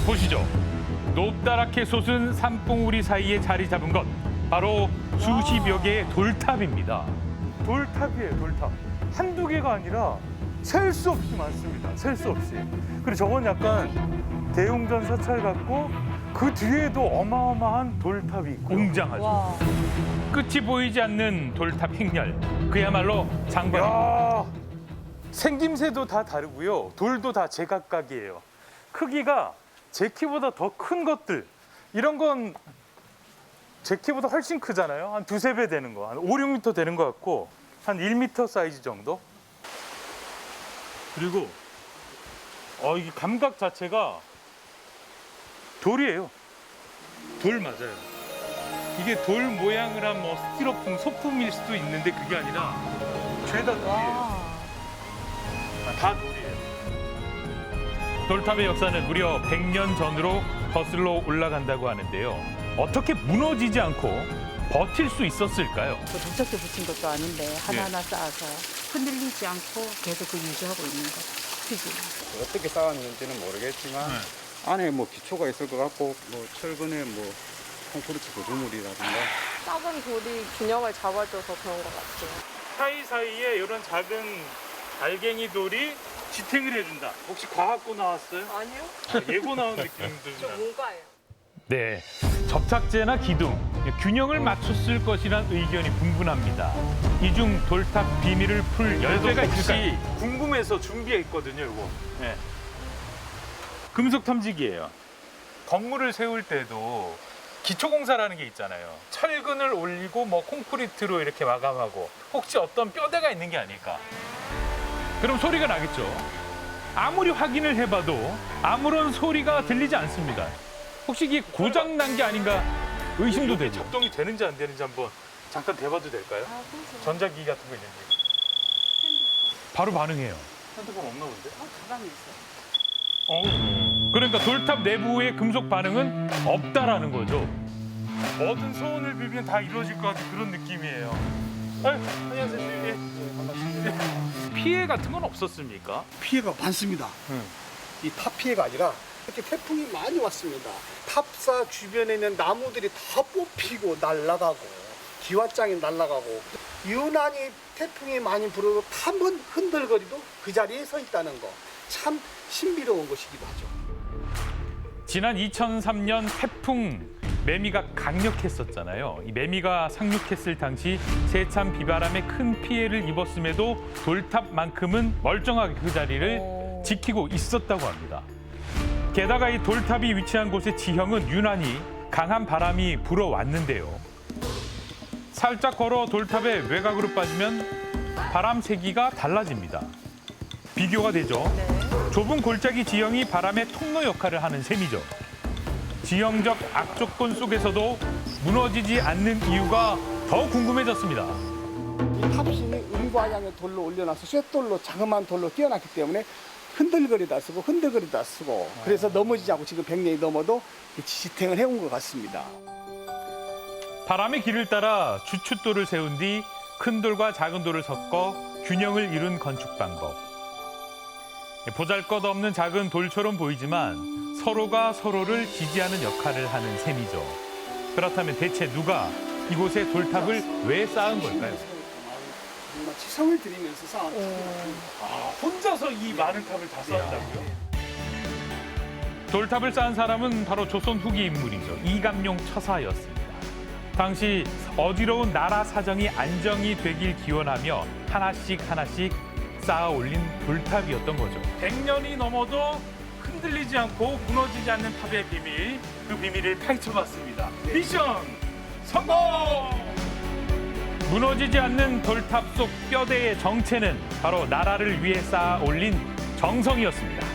보시죠. 높다랗게 솟은 산봉우리 사이에 자리 잡은 것 바로 수십여 개의 돌탑입니다. 돌탑이에요, 돌탑. 한두 개가 아니라 셀 수 없이 많습니다. 셀 수 없이. 그리고 저건 약간 대웅전 사찰 같고 그 뒤에도 어마어마한 돌탑이 있고. 웅장하죠. 와. 끝이 보이지 않는 돌탑 행렬. 그야말로 장관. 야, 생김새도 다 다르고요. 돌도 다 제각각이에요. 크기가 제 키보다 더 큰 것들. 이런 건 제 키보다 훨씬 크잖아요. 한 두세 배 되는 거. 한 5, 6m 되는 것 같고 한 1m 사이즈 정도. 그리고 이게 감각 자체가 돌이에요. 돌 맞아요. 이게 돌 모양을 한 뭐 스티로폼, 소품일 수도 있는데 그게 아니라 죄다 돌이에요. 와. 다 돌이에요. 돌탑의 역사는 무려 100년 전으로 거슬러 올라간다고 하는데요. 어떻게 무너지지 않고 버틸 수 있었을까요? 그 도착대 붙인 것도 아닌데 하나하나 쌓아서 흔들리지 않고 계속 그 유지하고 있는 거. 그지? 어떻게 쌓았는지는 모르겠지만 안에 뭐 기초가 있을 것 같고 뭐 철근에 뭐 콘크리트 구조물이라든가 작은 돌이 균형을 잡아줘서 그런 것 같아요. 사이사이에 이런 작은 알갱이 돌이 지탱을 해준다. 혹시 과학고 나왔어요? 아니요? 예고 나온 느낌도 저 문과예요. 네, 접착제나 기둥, 균형을 맞췄을 것이란 의견이 분분합니다. 이 중 돌탑 비밀을 풀 열쇠가 있을까요? 혹시 궁금해서 준비했거든요, 이거. 네. 금속 탐지기예요. 건물을 세울 때도 기초공사라는 게 있잖아요. 철근을 올리고 뭐 콘크리트로 이렇게 마감하고 혹시 어떤 뼈대가 있는 게 아닐까? 그럼 소리가 나겠죠. 아무리 확인을 해봐도 아무런 소리가 들리지 않습니다. 혹시 이게 고장 난 게 아닌가 의심도 이게 되죠. 작동이 되는지 안 되는지 한번 잠깐 대봐도 될까요? 전자기기 같은 거 있는지. 바로 반응해요. 핸드폰 없나 본데? 가방에 있어. 그러니까 돌탑 내부의 금속 반응은 없다라는 거죠. 모든 소원을 빌면 다 이루어질 것 같은 그런 느낌이에요. 안녕하세요, 선생님. 반갑습니다. 피해 같은 건 없었습니까? 피해가 많습니다. 이 탑 피해가 아니라 이렇게 태풍이 많이 왔습니다. 탑사 주변에 있는 나무들이 다 뽑히고 날아가고 기와장이 날아가고 유난히 태풍이 많이 불어도 탑은 흔들거리도 그 자리에 서 있다는 거 참 신비로운 것이기도 하죠. 지난 2003년 태풍 매미가 강력했었잖아요. 이 매미가 상륙했을 당시 세찬 비바람에 큰 피해를 입었음에도 돌탑만큼은 멀쩡하게 그 자리를 지키고 있었다고 합니다. 게다가 이 돌탑이 위치한 곳의 지형은 유난히 강한 바람이 불어왔는데요. 살짝 걸어 돌탑의 외곽으로 빠지면 바람 세기가 달라집니다. 비교가 되죠. 좁은 골짜기 지형이 바람의 통로 역할을 하는 셈이죠. 지형적 악조건 속에서도 무너지지 않는 이유가 더 궁금해졌습니다. 이 탑신이 음과양의 돌로 올려놔서 쇳돌로 자그마한 돌로 띄어놨기 때문에 흔들거리다 쓰고 흔들거리다 쓰고 그래서 넘어지지 않고 지금 100년이 넘어도 지탱을 해온 것 같습니다. 바람의 길을 따라 주춧돌을 세운 뒤 큰 돌과 작은 돌을 섞어 균형을 이룬 건축 방법. 보잘것없는 작은 돌처럼 보이지만 서로가 서로를 지지하는 역할을 하는 셈이죠. 그렇다면 대체 누가 이곳에 돌탑을 왜 쌓은 걸까요? 정말 지성을 들이면서 쌓은 혼자서 이 많은 탑을 다 쌓았다고요? 돌탑을 쌓은 사람은 바로 조선 후기 인물이죠. 이감용 처사였습니다. 당시 어지러운 나라 사정이 안정이 되길 기원하며 하나씩 쌓아 올린 돌탑이었던 거죠. 100년이 넘어도 흔들리지 않고 무너지지 않는 탑의 비밀, 그 비밀을 파헤쳐봤습니다. 미션 성공! 무너지지 않는 돌탑 속 뼈대의 정체는 바로 나라를 위해 쌓아 올린 정성이었습니다.